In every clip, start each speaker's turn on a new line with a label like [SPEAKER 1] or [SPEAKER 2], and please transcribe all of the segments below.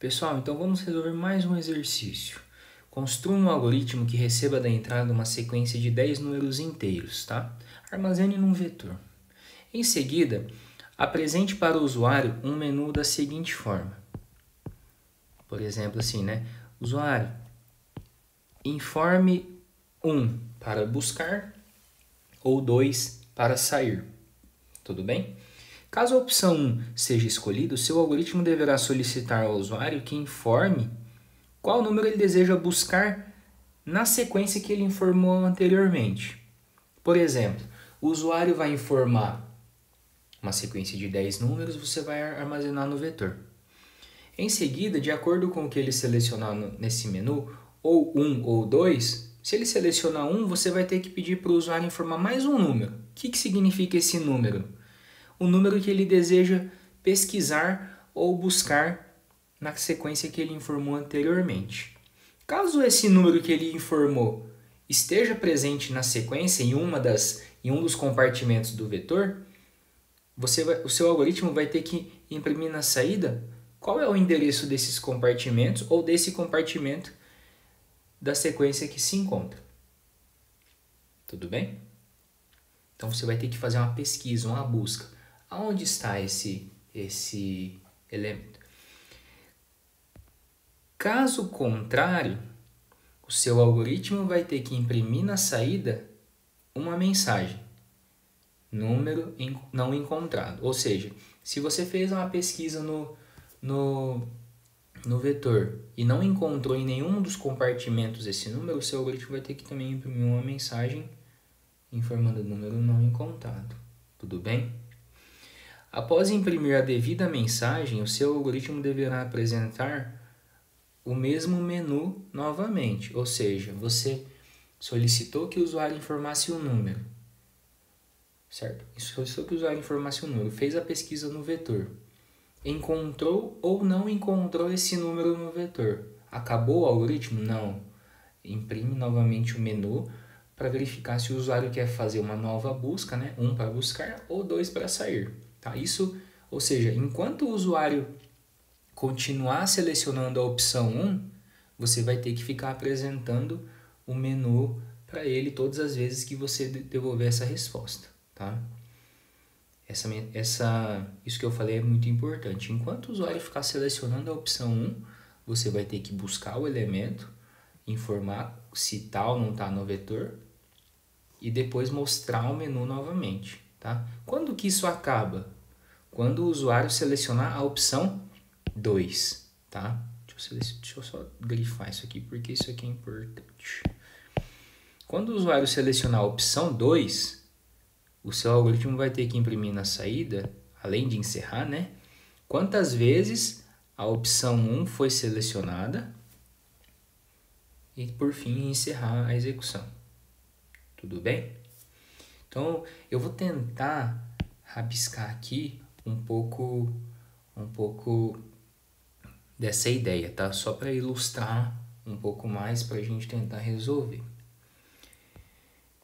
[SPEAKER 1] Pessoal, então vamos resolver mais um exercício. Construa um algoritmo que receba da entrada uma sequência de 10 números inteiros, tá? Armazene num vetor. Em seguida, apresente para o usuário um menu da seguinte forma. Por exemplo, assim, né? Usuário, informe 1 para buscar ou 2 para sair. Tudo bem? Caso a opção 1 seja escolhida, o seu algoritmo deverá solicitar ao usuário que informe qual número ele deseja buscar na sequência que ele informou anteriormente. Por exemplo, o usuário vai informar uma sequência de 10 números, você vai armazenar no vetor. Em seguida, de acordo com o que ele selecionar nesse menu, ou 1 ou 2, se ele selecionar 1, você vai ter que pedir para o usuário informar mais um número. O que significa esse número? O número que ele deseja pesquisar ou buscar na sequência que ele informou anteriormente. Caso esse número que ele informou esteja presente na sequência em um dos compartimentos do vetor, o seu algoritmo vai ter que imprimir na saída qual é o endereço desses compartimentos ou desse compartimento da sequência que se encontra. Tudo bem? Então você vai ter que fazer uma pesquisa, uma busca. Aonde está esse elemento? Caso contrário, o seu algoritmo vai ter que imprimir na saída uma mensagem, número não encontrado. Ou seja, se você fez uma pesquisa no vetor e não encontrou em nenhum dos compartimentos esse número, o seu algoritmo vai ter que também imprimir uma mensagem informando o número não encontrado. Tudo bem? Após imprimir a devida mensagem, o seu algoritmo deverá apresentar o mesmo menu novamente, ou seja, você solicitou que o usuário informasse um número, certo? Solicitou que o usuário informasse um número, fez a pesquisa no vetor, encontrou ou não encontrou esse número no vetor. Acabou o algoritmo? Não. Imprime novamente o menu para verificar se o usuário quer fazer uma nova busca, né? 1 para buscar ou 2 para sair. Tá? Isso, ou seja, enquanto o usuário continuar selecionando a opção 1, você vai ter que ficar apresentando o menu para ele todas as vezes que você devolver essa resposta. Tá? Isso que eu falei é muito importante. Enquanto o usuário ficar selecionando a opção 1, você vai ter que buscar o elemento, informar se tal não está no vetor e depois mostrar o menu novamente. Tá? Quando que isso acaba? Quando o usuário selecionar a opção 2. Tá? Deixa eu só grifar isso aqui, porque isso aqui é importante. Quando o usuário selecionar a opção 2, o seu algoritmo vai ter que imprimir na saída, além de encerrar, né? Quantas vezes a opção 1 foi selecionada e, por fim, encerrar a execução. Tudo bem? Então, eu vou tentar rabiscar aqui um pouco dessa ideia, tá? Só para ilustrar um pouco mais para a gente tentar resolver.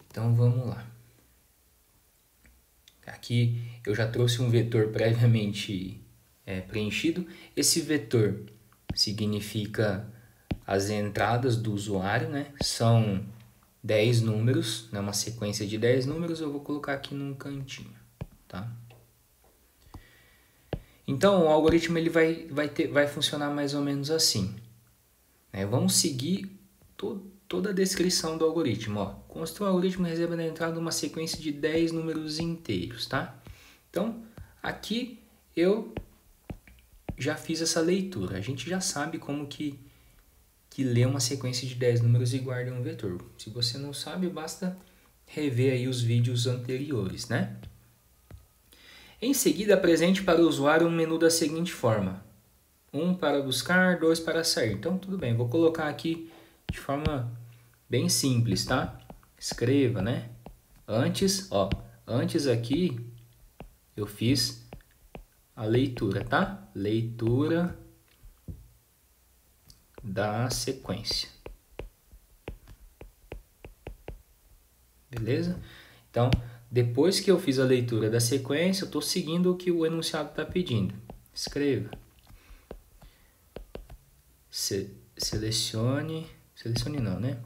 [SPEAKER 1] Então, vamos lá. Aqui eu já trouxe um vetor previamente preenchido. Esse vetor significa as entradas do usuário, né? São 10 números, né? Uma sequência de 10 números, eu vou colocar aqui num cantinho, tá? Então, o algoritmo ele vai funcionar mais ou menos assim. Vamos seguir toda a descrição do algoritmo. Ó. Construa o algoritmo e receba na entrada uma sequência de 10 números inteiros. Tá? Então, aqui eu já fiz essa leitura. A gente já sabe como que lê uma sequência de 10 números e guarda um vetor. Se você não sabe, basta rever aí os vídeos anteriores, né? Em seguida, apresente para o usuário um menu da seguinte forma. 1 para buscar, 2 para sair. Então, tudo bem. Vou colocar aqui de forma bem simples, tá? Escreva, né? Antes aqui, eu fiz a leitura, tá? Leitura da sequência. Beleza? Então, depois que eu fiz a leitura da sequência, eu estou seguindo o que o enunciado está pedindo. Escreva. selecione não, né?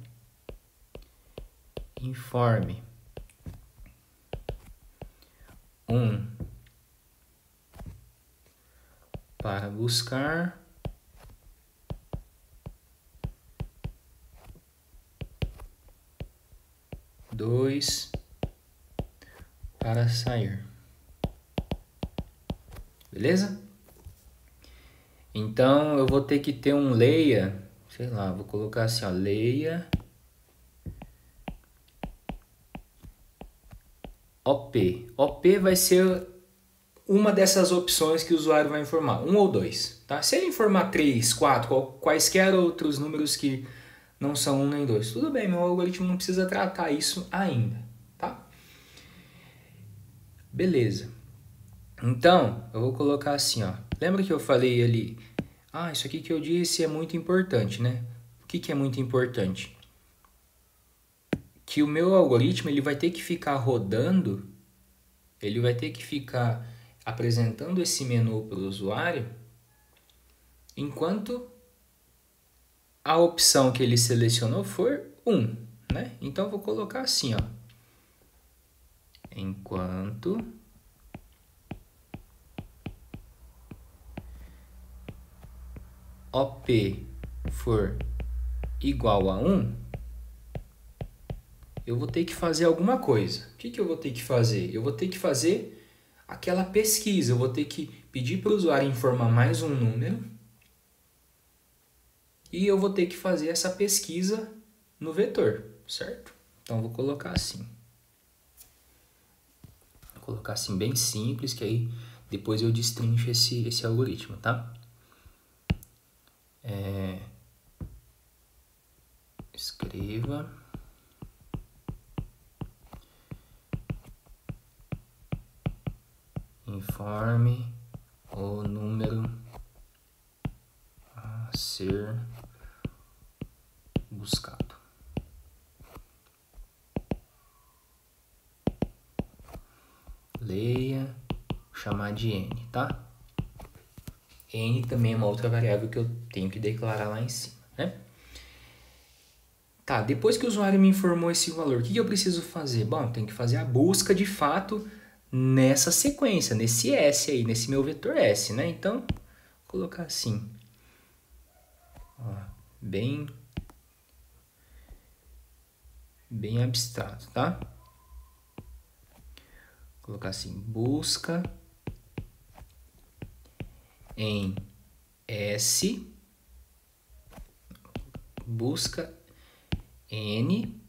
[SPEAKER 1] Informe para buscar, dois para sair. Beleza? Então eu vou ter que ter um leia, sei lá, vou colocar assim, ó, leia OP. OP vai ser uma dessas opções que o usuário vai informar, um ou dois, tá? Se ele informar 3, 4, quaisquer outros números que não são 1 nem 2, tudo bem, meu algoritmo não precisa tratar isso ainda, tá? Beleza. Então, eu vou colocar assim, ó. Lembra que eu falei ali, isso aqui que eu disse é muito importante, né? O que é muito importante? Que o meu algoritmo ele vai ter que ficar rodando, ele vai ter que ficar apresentando esse menu para o usuário enquanto a opção que ele selecionou for 1, né? Então eu vou colocar assim, ó. Enquanto OP for igual a 1, eu vou ter que fazer alguma coisa. O que eu vou ter que fazer? Eu vou ter que fazer aquela pesquisa. Eu vou ter que pedir para o usuário informar mais um número. E eu vou ter que fazer essa pesquisa no vetor, certo? Então eu vou colocar assim. Vou colocar assim bem simples, que aí depois eu destrincho esse algoritmo, tá? Escreva informe o número a ser buscado. Leia, vou chamar de n, tá? N também é uma outra variável que eu tenho que declarar lá em cima, né? Tá, depois que o usuário me informou esse valor, o que eu preciso fazer? Bom, eu tenho que fazer a busca de fato nessa sequência, nesse S aí, nesse meu vetor S, né? Então, vou colocar assim. Ó, bem abstrato, tá? Vou colocar assim, busca em S, busca N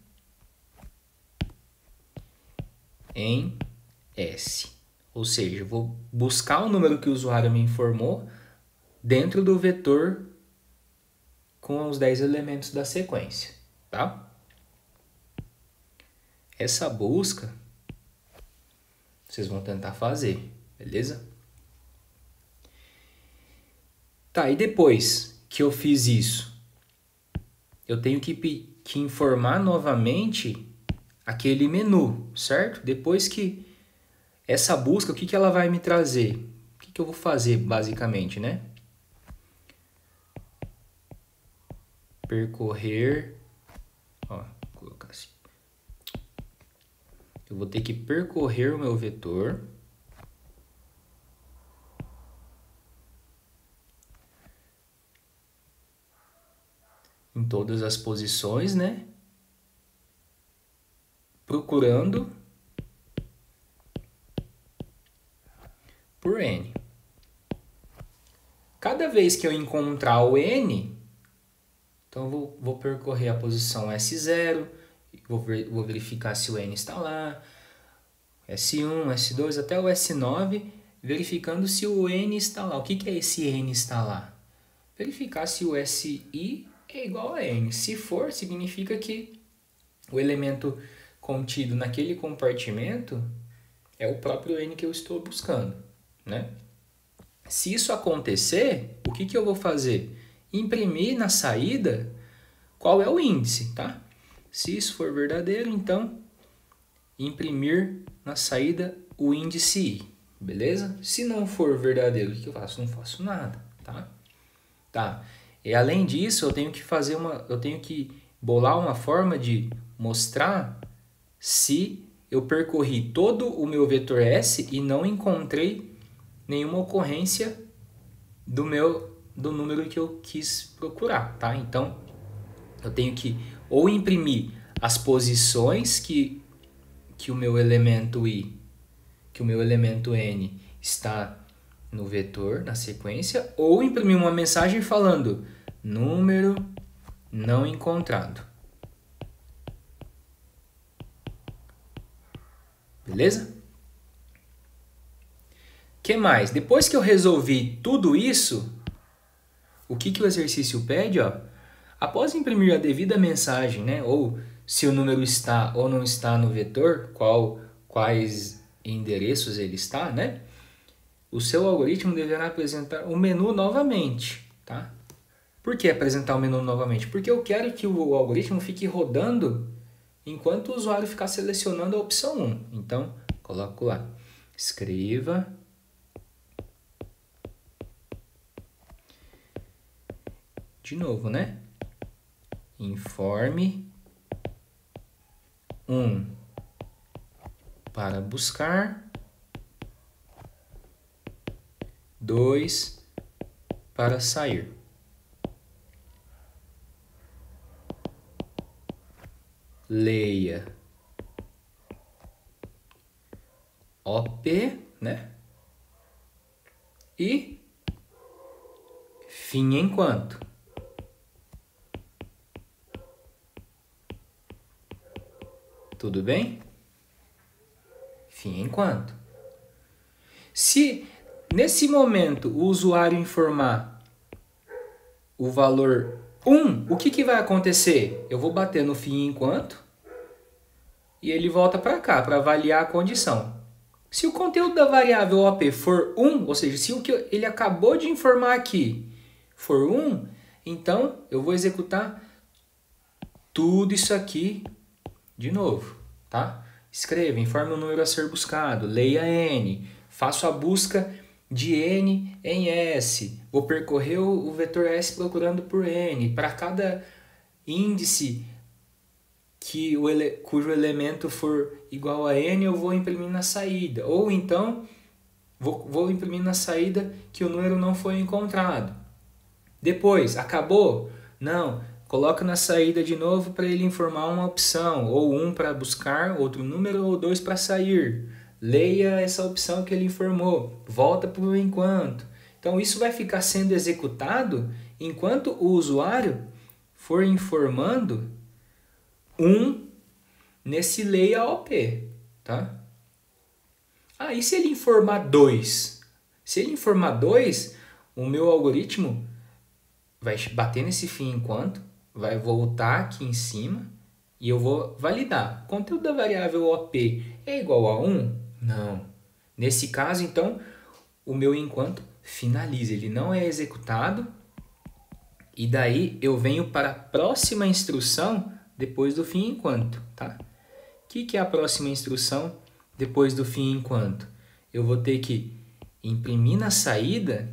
[SPEAKER 1] em S. Ou seja, eu vou buscar o número que o usuário me informou dentro do vetor com os 10 elementos da sequência, tá? Essa busca vocês vão tentar fazer, beleza? Tá, e depois que eu fiz isso, eu tenho que informar novamente aquele menu, certo? Depois que essa busca, o que ela vai me trazer? O que eu vou fazer, basicamente, né? Percorrer, ó, vou colocar assim. Eu vou ter que percorrer o meu vetor. Em todas as posições, né? Procurando por N. Cada vez que eu encontrar o N, então eu vou percorrer a posição S0, vou verificar se o N está lá, S1, S2 até o S9, verificando se o N está lá. O que é esse N está lá? Verificar se o SI é igual a N. Se for, significa que o elemento contido naquele compartimento é o próprio N que eu estou buscando, né? Se isso acontecer, o que eu vou fazer? Imprimir na saída qual é o índice, tá? Se isso for verdadeiro, então imprimir na saída o índice I, beleza? Se não for verdadeiro, o que eu faço? Não faço nada, tá? Tá. E além disso, eu tenho que bolar uma forma de mostrar se eu percorri todo o meu vetor S e não encontrei nenhuma ocorrência do número que eu quis procurar, tá? Então, eu tenho que ou imprimir as posições que o meu elemento I, que o meu elemento N está no vetor, na sequência, ou imprimir uma mensagem falando número não encontrado. Beleza? Que mais? Depois que eu resolvi tudo isso, o que o exercício pede? Ó, após imprimir a devida mensagem, né, ou se o número está ou não está no vetor, quais endereços ele está, né? O seu algoritmo deverá apresentar o menu novamente, tá? Por que apresentar o menu novamente? Porque eu quero que o algoritmo fique rodando enquanto o usuário ficar selecionando a opção 1. Então, coloco lá, escreva de novo, né? Informe 1 para buscar, 2 para sair. Leia OP, né? E fim enquanto. Tudo bem? Fim enquanto. Se nesse momento o usuário informar o valor 1, o que vai acontecer? Eu vou bater no fim enquanto e ele volta para cá para avaliar a condição. Se o conteúdo da variável OP for 1, ou seja, se o que ele acabou de informar aqui for 1, então eu vou executar tudo isso aqui de novo, tá? Escreva, informe o número a ser buscado, leia N, faço a busca de N em S, vou percorrer o vetor S procurando por N, para cada índice cujo elemento for igual a N, eu vou imprimir na saída, ou então vou imprimir na saída que o número não foi encontrado. Depois, acabou? Não. Coloca na saída de novo para ele informar uma opção, ou 1 para buscar outro número, ou 2 para sair. Leia essa opção que ele informou, volta para o enquanto. Então isso vai ficar sendo executado enquanto o usuário for informando 1 nesse leia OP, tá? E se ele informar 2? Se ele informar 2, o meu algoritmo vai bater nesse fim enquanto, vai voltar aqui em cima e eu vou validar. O conteúdo da variável OP é igual a 1? Não. Nesse caso, então, o meu enquanto finaliza. Ele não é executado e daí eu venho para a próxima instrução depois do fim enquanto, tá? O que é a próxima instrução depois do fim enquanto? Eu vou ter que imprimir na saída,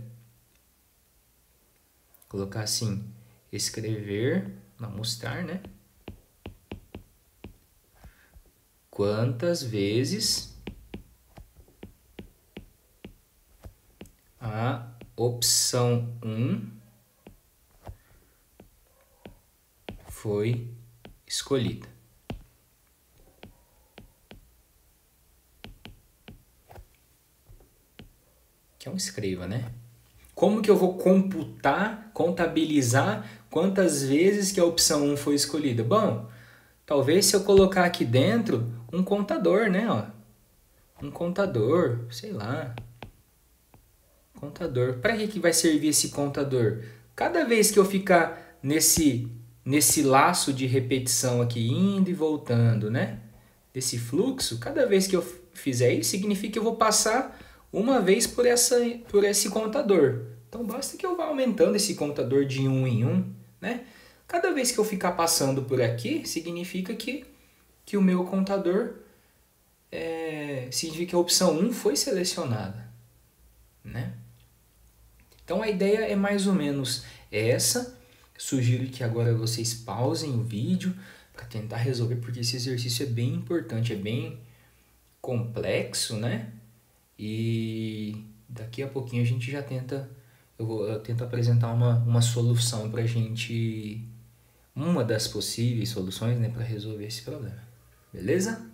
[SPEAKER 1] colocar assim, escrever, não mostrar, né? Quantas vezes a opção 1 foi escolhida. Que é um escreva, né? Como que eu vou computar, contabilizar quantas vezes que a opção 1 foi escolhida? Bom, talvez se eu colocar aqui dentro um contador, né? Ó, um contador, sei lá. Contador. Para que vai servir esse contador? Cada vez que eu ficar nesse laço de repetição aqui, indo e voltando, né? Desse fluxo, cada vez que eu fizer isso, significa que eu vou passar uma vez por esse contador. Então basta que eu vá aumentando esse contador de 1 em 1, né? Cada vez que eu ficar passando por aqui, significa que o meu contador, significa que a opção 1 foi selecionada, né? Então a ideia é mais ou menos essa. Sugiro que agora vocês pausem o vídeo para tentar resolver, porque esse exercício é bem importante, é bem complexo, né? E daqui a pouquinho a gente já tenta, eu tento apresentar uma solução pra gente, uma das possíveis soluções, né, para resolver esse problema. Beleza?